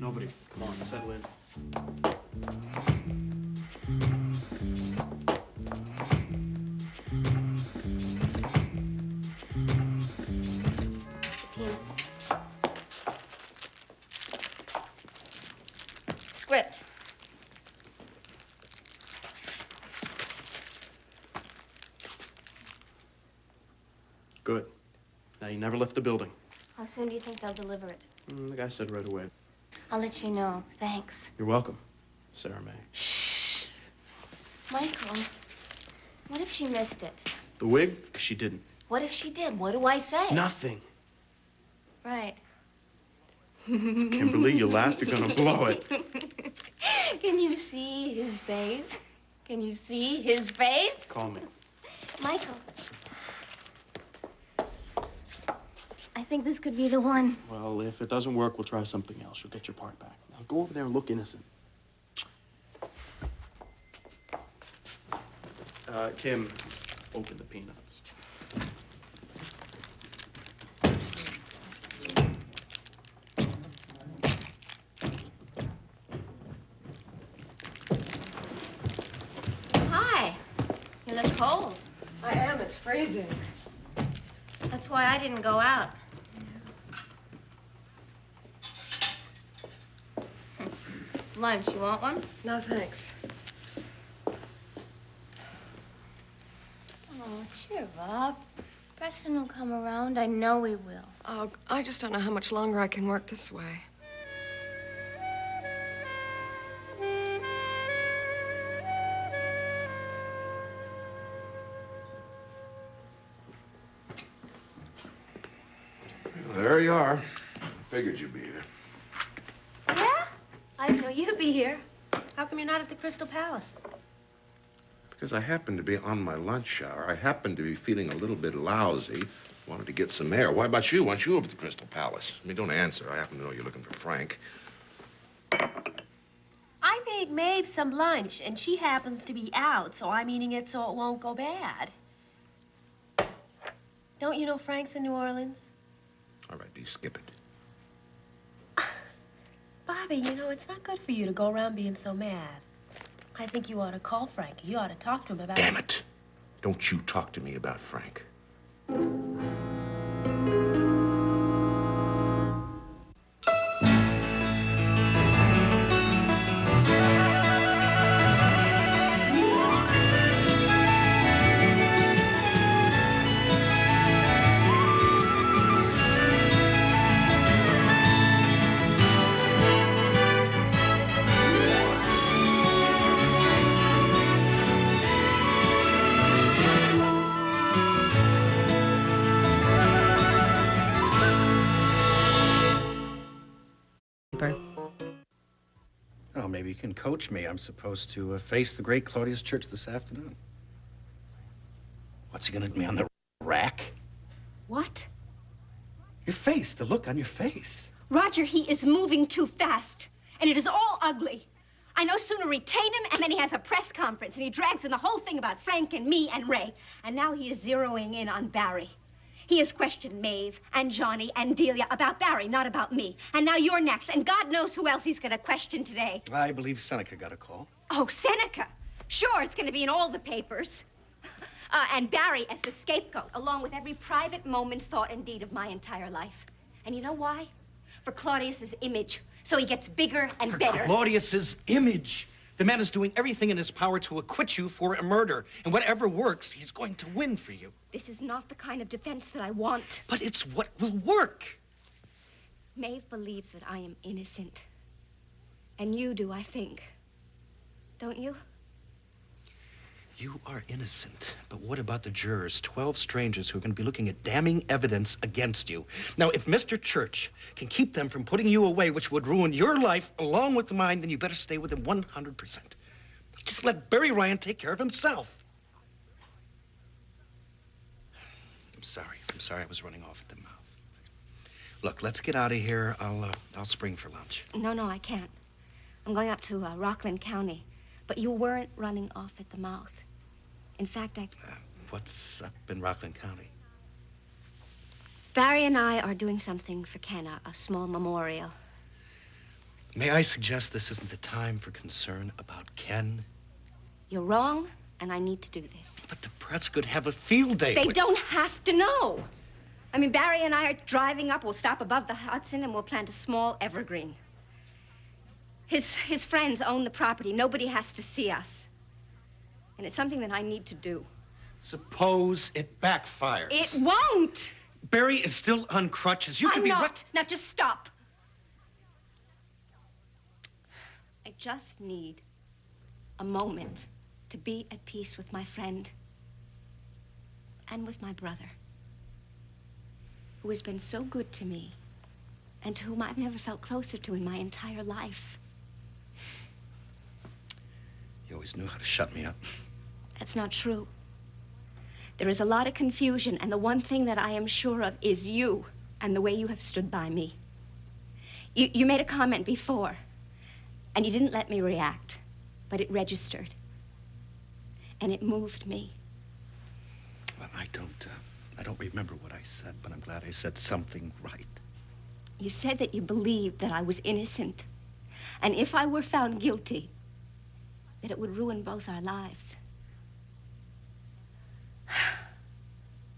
Nobody. Come on, settle in. Peanuts. Script. Good. Now, you never left the building. How soon do you think they'll deliver it? The guy said right away. I'll let you know. Thanks. You're welcome, Sarah May. Shh. Michael, what if she missed it? The wig? She didn't. What if she did? What do I say? Nothing. Right. Kimberly, you laugh, you're gonna blow it. Can you see his face? Can you see his face? Call me. Michael. I think this could be the one. Well, if it doesn't work, we'll try something else. You'll get your part back. Now, go over there and look innocent. Kim, open the peanuts. Hi. You look cold. I am. It's freezing. That's why I didn't go out. Lunch, you want one? No, thanks. Oh, cheer up. Preston will come around. I know he will. Oh, I just don't know how much longer I can work this way. There you are. Figured you'd be here. Yeah? I didn't know you'd be here. How come you're not at the Crystal Palace? Because I happened to be on my lunch hour. I happened to be feeling a little bit lousy. Wanted to get some air. Why about you? Why aren't you over at the Crystal Palace? I mean, don't answer. I happen to know you're looking for Frank. I made Maeve some lunch, and she happens to be out, so I'm eating it so it won't go bad. Don't you know Frank's in New Orleans? All right, Dee, skip it. Bobby, you know, it's not good for you to go around being so mad. I think you ought to call Frank. You ought to talk to him about... Damn it. Don't you talk to me about Frank. Oh, maybe you can coach me. I'm supposed to face the great Claudius Church this afternoon. What's he gonna do me on the rack? What? Your face, the look on your face. Roger, he is moving too fast, and it is all ugly. I no sooner retain him, and then he has a press conference, and he drags in the whole thing about Frank and me and Ray. And now he is zeroing in on Barry. He has questioned Maeve and Johnny and Delia about Barry, not about me. And now you're next, and God knows who else he's going to question today. I believe Seneca got a call. Oh, Seneca. Sure, it's going to be in all the papers. And Barry as the scapegoat, along with every private moment, thought, and deed of my entire life. And you know why? For Claudius's image, so he gets bigger and better. For Claudius's image. The man is doing everything in his power to acquit you for a murder. And whatever works, he's going to win for you. This is not the kind of defense that I want. But it's what will work. Maeve believes that I am innocent. And you do, I think. Don't you? You are innocent, but what about the jurors, 12 strangers who are going to be looking at damning evidence against you? Now, if Mr. Church can keep them from putting you away, which would ruin your life along with mine, then you better stay with him 100%. Just let Barry Ryan take care of himself. I'm sorry I was running off at the mouth. Look, let's get out of here. I'll spring for lunch. No, I can't. I'm going up to Rockland County. But you weren't running off at the mouth. In fact, What's up in Rockland County? Barry and I are doing something for Kenna, a small memorial. May I suggest this isn't the time for concern about Ken? You're wrong, and I need to do this. But the press could have a field day. They don't have to know. I mean, Barry and I are driving up. We'll stop above the Hudson, and we'll plant a small evergreen. His friends own the property. Nobody has to see us. And it's something that I need to do. Suppose it backfires. It won't! Barry is still on crutches. You could I'm be not. Now, just stop. I just need a moment to be at peace with my friend and with my brother, who has been so good to me and to whom I've never felt closer to in my entire life. You always knew how to shut me up. That's not true. There is a lot of confusion, and the one thing that I am sure of is you and the way you have stood by me. You made a comment before, and you didn't let me react, but it registered. And it moved me. Well, I don't remember what I said, but I'm glad I said something right. You said that you believed that I was innocent, and if I were found guilty, that it would ruin both our lives.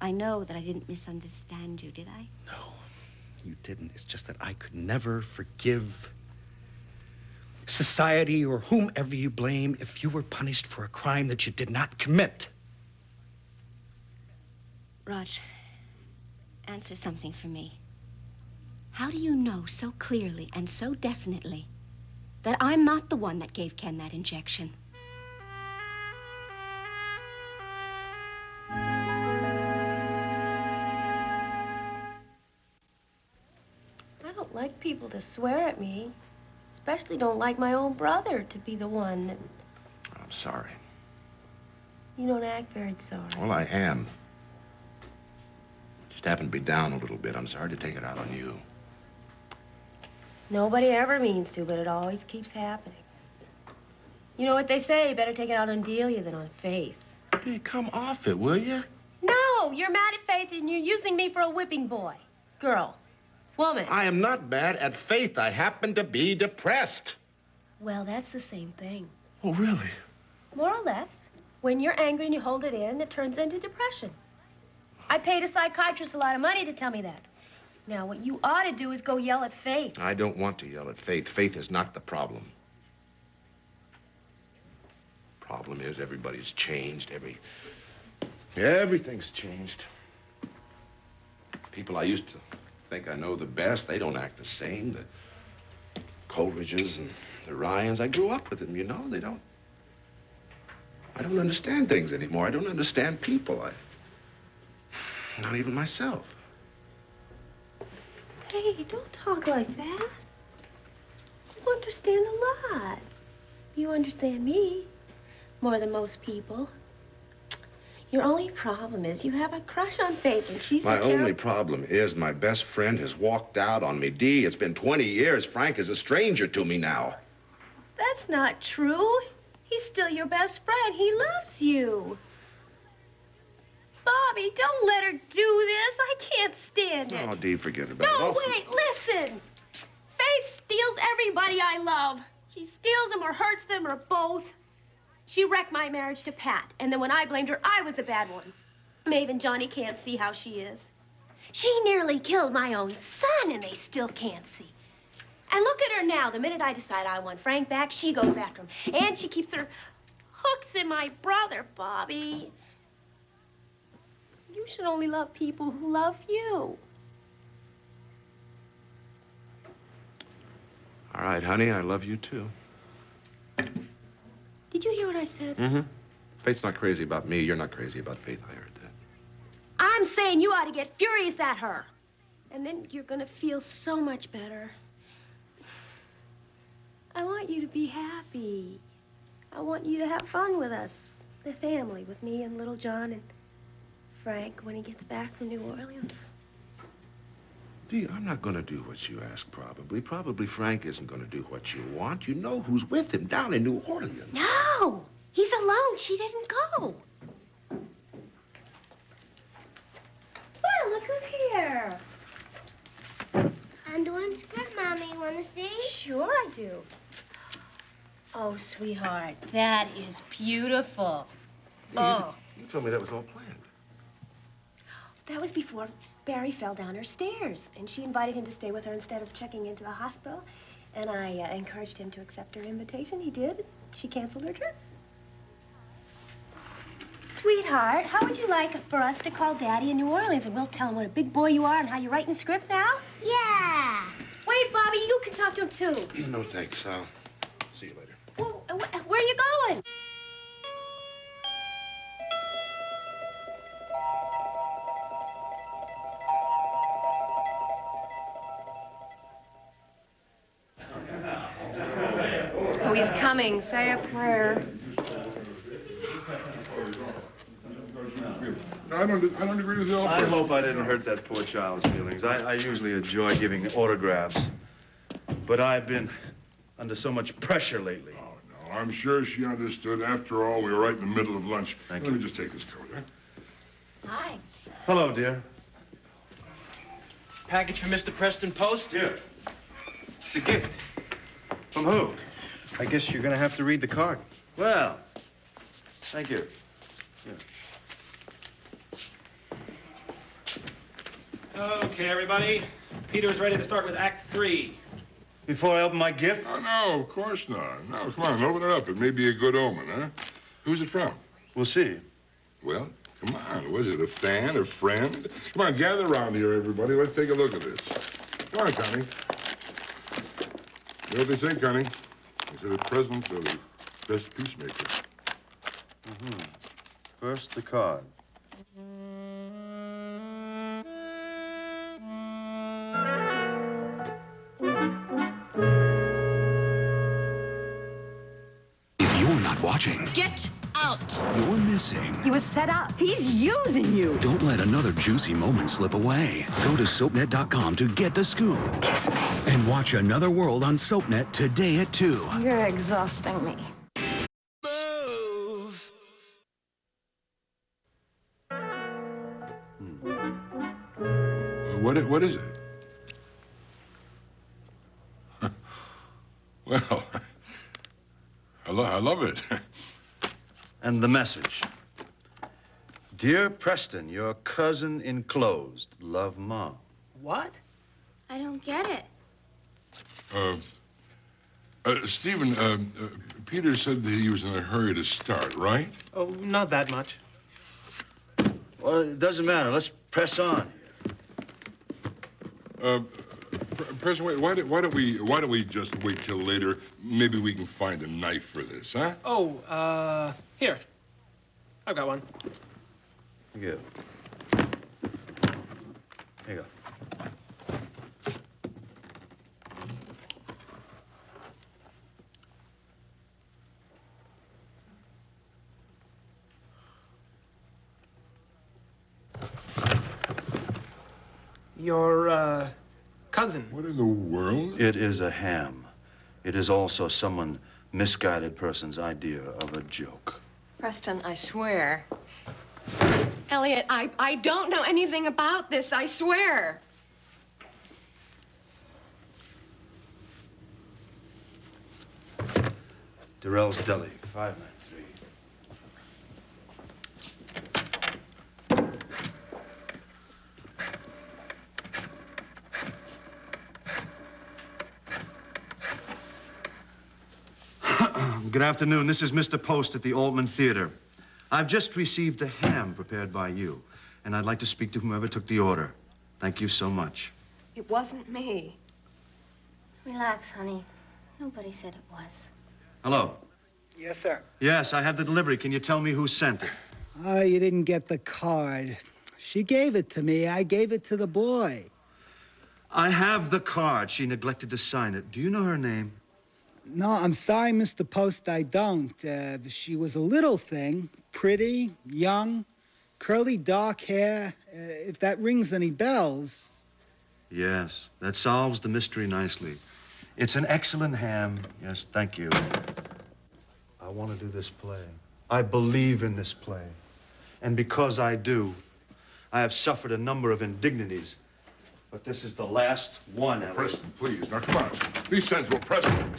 I know that I didn't misunderstand you, did I? No, you didn't. It's just that I could never forgive society or whomever you blame if you were punished for a crime that you did not commit. Raj, answer something for me. How do you know so clearly and so definitely that I'm not the one that gave Ken that injection? I don't like people to swear at me. Especially don't like my own brother to be the one that... I'm sorry. You don't act very sorry. Well, I am. Just happen to be down a little bit. I'm sorry to take it out on you. Nobody ever means to, but it always keeps happening. You know what they say, better take it out on Delia than on Faith. Hey, come off it, will you? No, you're mad at Faith and you're using me for a whipping boy. Girl. Woman. I am not bad at Faith. I happen to be depressed. Well, that's the same thing. Oh, really? More or less. When you're angry and you hold it in, it turns into depression. I paid a psychiatrist a lot of money to tell me that. Now, what you ought to do is go yell at Faith. I don't want to yell at Faith. Faith is not the problem. Problem is everybody's changed. Everything's changed. People I used to think I know the best, they don't act the same. The Coleridges and the Ryans, I grew up with them, you know. I don't understand things anymore. I don't understand people. Not even myself. Hey, don't talk like that. You understand a lot. You understand me more than most people. Your only problem is you have a crush on Faith, and she's My so only problem is my best friend has walked out on me. Dee, it's been 20 years. Frank is a stranger to me now. That's not true. He's still your best friend. He loves you. Bobby, don't let her do this. I can't stand it. Oh, Dee, forget about it. No, I'll see- wait, listen. Faith steals everybody I love. She steals them or hurts them or both. She wrecked my marriage to Pat, and then when I blamed her, I was the bad one. Maeve and Johnny can't see how she is. She nearly killed my own son, and they still can't see. And look at her now. The minute I decide I want Frank back, she goes after him. And she keeps her hooks in my brother, Bobby. You should only love people who love you. All right, honey, I love you too. Did you hear what I said? Mm-hmm. Faith's not crazy about me. You're not crazy about Faith. I heard that. I'm saying you ought to get furious at her. And then you're gonna feel so much better. I want you to be happy. I want you to have fun with us, the family, with me and little John and Frank when he gets back from New Orleans. Dee, I'm not going to do what you ask, probably. Probably Frank isn't going to do what you want. You know who's with him down in New Orleans. No, he's alone. She didn't go. Well, look who's here. I'm doing script, Mommy. want to see? Sure I do. Oh, sweetheart, that is beautiful. Oh, You told me that was all planned. that was before Barry fell down her stairs, and she invited him to stay with her instead of checking into the hospital. And I encouraged him to accept her invitation. He did. She canceled her trip. Sweetheart, how would you like for us to call Daddy in New Orleans, and we'll tell him what a big boy you are and how you're writing the script now? Yeah. Wait, Bobby, you can talk to him too. No, thanks. I'll see you later. Well, where are you going? Oh, he's coming. Say a prayer. I don't agree with you all. I hope I didn't hurt that poor child's feelings. I usually enjoy giving autographs, but I've been under so much pressure lately. Oh, no, I'm sure she understood. After all, we were right in the middle of lunch. Thank Let you. me just take this coat, huh? Hi. Hello, dear. Package for Mr. Preston Post? Here. It's a gift. From who? I guess you're gonna have to read the card. Well, thank you. Here. Okay, everybody. Peter's ready to start with Act 3. Before I open my gift? Oh, no, of course not. No, come on, open it up. It may be a good omen, huh? Who's it from? We'll see. Well, come on. Was it a fan, a friend? Come on, gather around here, everybody. Let's take a look at this. Come on, Connie. You know what they say, Connie? They say the presents are the best peacemakers. First, the card. If you're not watching, Get out! you're missing. He was set up. He's using you. Don't let another juicy moment slip away. Go to SoapNet.com to get the scoop. Kiss me. And watch Another World on SoapNet today at 2. You're exhausting me. What is it? Well, I love it. And the message. Dear Preston, your cousin enclosed. Love, Mom. What? I don't get it. Stephen, Peter said that he was in a hurry to start, right? Oh, not that much. Well, it doesn't matter. Let's press on. President, why don't we just wait till later? Maybe we can find a knife for this, huh? Oh, here. I've got one. Thank you. Here you go. Your, cousin. What in the world? It is a ham. It is also some misguided person's idea of a joke. Preston, I swear. Elliot, I don't know anything about this, I swear. Durrell's Deli, 593. Good afternoon. This is Mr. Post at the Altman Theater. I've just received a ham prepared by you, and I'd like to speak to whomever took the order. Thank you so much. It wasn't me. Relax, honey. Nobody said it was. Hello. Yes, sir. Yes, I have the delivery. Can you tell me who sent it? Oh, you didn't get the card. She gave it to me. I gave it to the boy. I have the card. She neglected to sign it. Do you know her name? No, I'm sorry, Mr. Post, I don't. She was a little thing, pretty, young, curly dark hair. If that rings any bells. Yes, that solves the mystery nicely. It's an excellent ham. Yes, thank you. I want to do this play. I believe in this play. And because I do, I have suffered a number of indignities. But this is the last one, Elliot. Preston, please. Now, come on. Be sensible, Preston.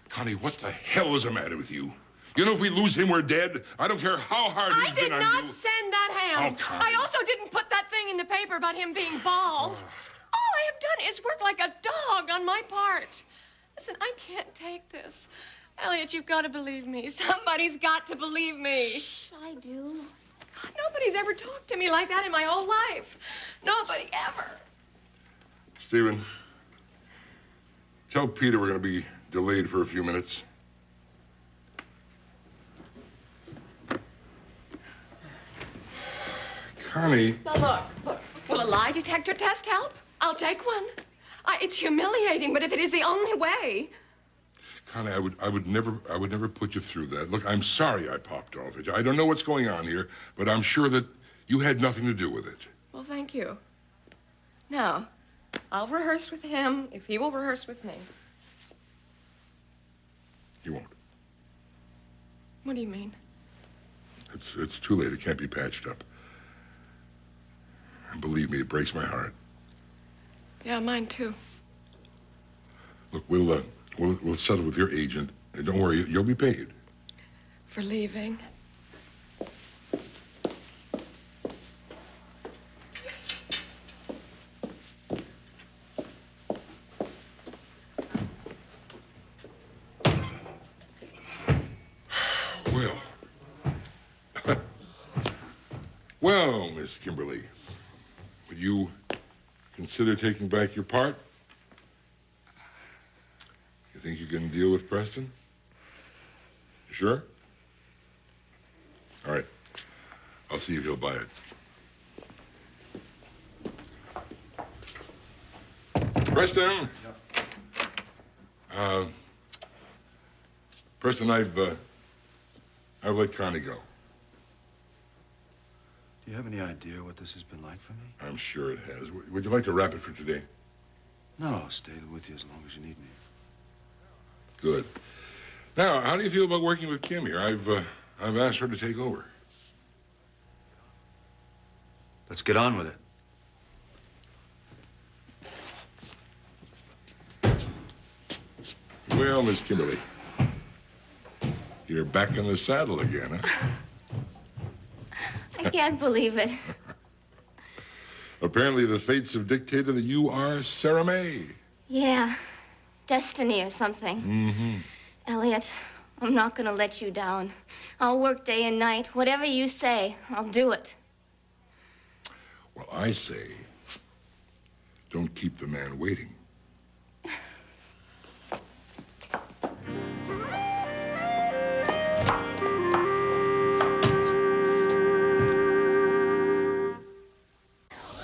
Connie, what the hell is the matter with you? You know, if we lose him, we're dead. I don't care how hard he's been on you. I did not send that ham. Oh, Connie. I also didn't put that thing in the paper about him being bald. All I have done is work like a dog on my part. Listen, I can't take this. Elliot, you've got to believe me. Somebody's got to believe me. I do. God, nobody's ever talked to me like that in my whole life. Nobody ever. Stephen, tell Peter we're going to be delayed for a few minutes. Connie. Now, look. Will a lie detector test help? I'll take one. It's humiliating, but if it is the only way. Connie, I would never put you through that. Look, I'm sorry I popped off at you. I don't know what's going on here, but I'm sure that you had nothing to do with it. Well, thank you. Now, I'll rehearse with him if he will rehearse with me. He won't. What do you mean? It's too late. It can't be patched up. And believe me, it breaks my heart. Yeah, mine too. Look, we'll settle with your agent, and don't worry, you'll be paid. For leaving. Well, Miss Kimberly, would you consider taking back your part? You think you can deal with Preston? You sure? All right. I'll see if he'll buy it. Preston! Preston, I've let Connie go. Do you have any idea what this has been like for me? I'm sure it has. Would you like to wrap it for today? No, I'll stay with you as long as you need me. Good. Now, how do you feel about working with Kim here? I've asked her to take over. Let's get on with it. Well, Miss Kimberly, you're back in the saddle again, huh? I can't believe it. Apparently, the fates have dictated that you are Sarah May. Yeah, destiny or something. Mm-hmm. Elliot, I'm not gonna let you down. I'll work day and night. Whatever you say, I'll do it. Well, I say, don't keep the man waiting.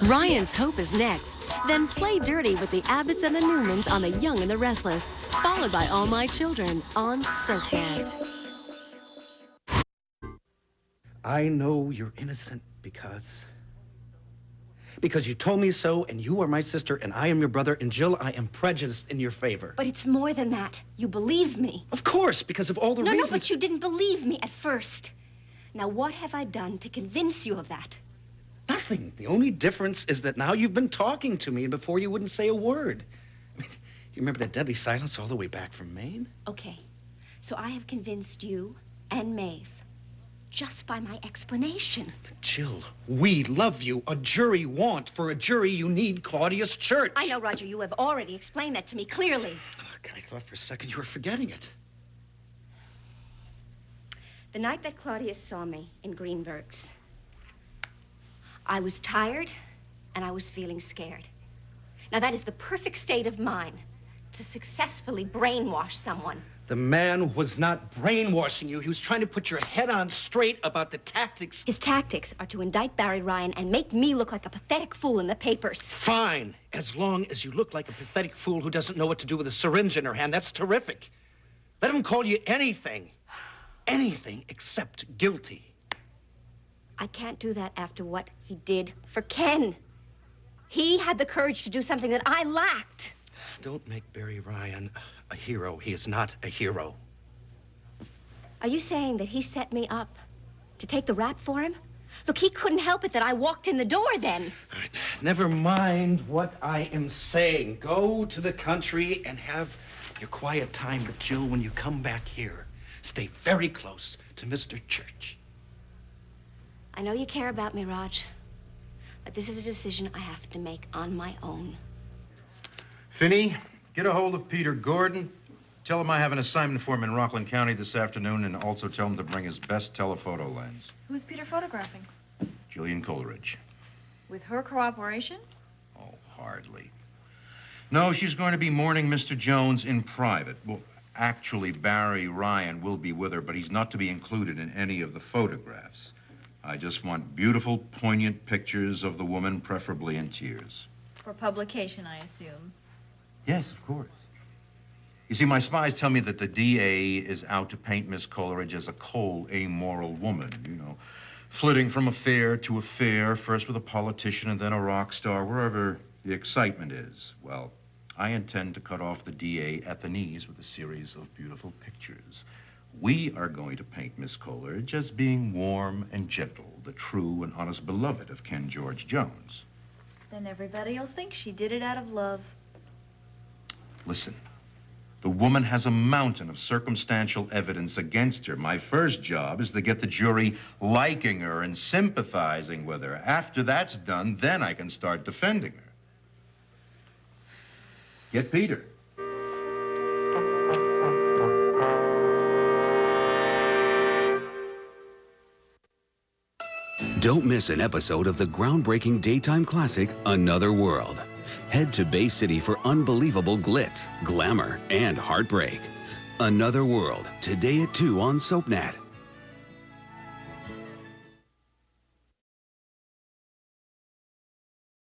Ryan's Hope is next. Then Play Dirty with the Abbotts and the Newmans on The Young and the Restless, followed by All My Children on SoapNet. I know you're innocent because you told me so, and you are my sister, and I am your brother, and Jill, I am prejudiced in your favor. But it's more than that. You believe me. Of course, because of all the reasons... No, but you didn't believe me at first. Now, what have I done to convince you of that? Nothing. The only difference is that now you've been talking to me, and before you wouldn't say a word. I mean, do you remember that deadly silence all the way back from Maine? Okay, so I have convinced you and Maeve just by my explanation. But Jill, we love you. A jury want. For a jury, you need Claudius Church. I know, Roger, you have already explained that to me clearly. Look, I thought for a second you were forgetting it. The night that Claudius saw me in Greenberg's, I was tired and I was feeling scared. Now, that is the perfect state of mind to successfully brainwash someone. The man was not brainwashing you. He was trying to put your head on straight about the tactics. His tactics are to indict Barry Ryan and make me look like a pathetic fool in the papers. Fine, as long as you look like a pathetic fool who doesn't know what to do with a syringe in her hand. That's terrific. Let him call you anything. Anything except guilty. I can't do that after what he did for Ken. He had the courage to do something that I lacked. Don't make Barry Ryan a hero. He is not a hero. Are you saying that he set me up to take the rap for him? Look, he couldn't help it that I walked in the door then. All right, never mind what I am saying. Go to the country and have your quiet time. But, Jill, when you come back here, stay very close to Mr. Church. I know you care about me, Raj, but this is a decision I have to make on my own. Finney, get a hold of Peter Gordon. Tell him I have an assignment for him in Rockland County this afternoon, and also tell him to bring his best telephoto lens. Who's Peter photographing? Jillian Coleridge. With her cooperation? Oh, hardly. No, she's going to be mourning Mr. Jones in private. Well, actually, Barry Ryan will be with her, but he's not to be included in any of the photographs. I just want beautiful, poignant pictures of the woman, preferably in tears. For publication, I assume. Yes, of course. You see, my spies tell me that the DA is out to paint Miss Coleridge as a cold, amoral woman, you know, flitting from affair to affair, first with a politician and then a rock star, wherever the excitement is. Well, I intend to cut off the DA at the knees with a series of beautiful pictures. We are going to paint Miss Coleridge as being warm and gentle, the true and honest beloved of Ken George Jones. Then everybody will think she did it out of love. Listen, the woman has a mountain of circumstantial evidence against her. My first job is to get the jury liking her and sympathizing with her. After that's done, then I can start defending her. Get Peter. Don't miss an episode of the groundbreaking daytime classic, Another World. Head to Bay City for unbelievable glitz, glamour, and heartbreak. Another World, today at 2 on SoapNet.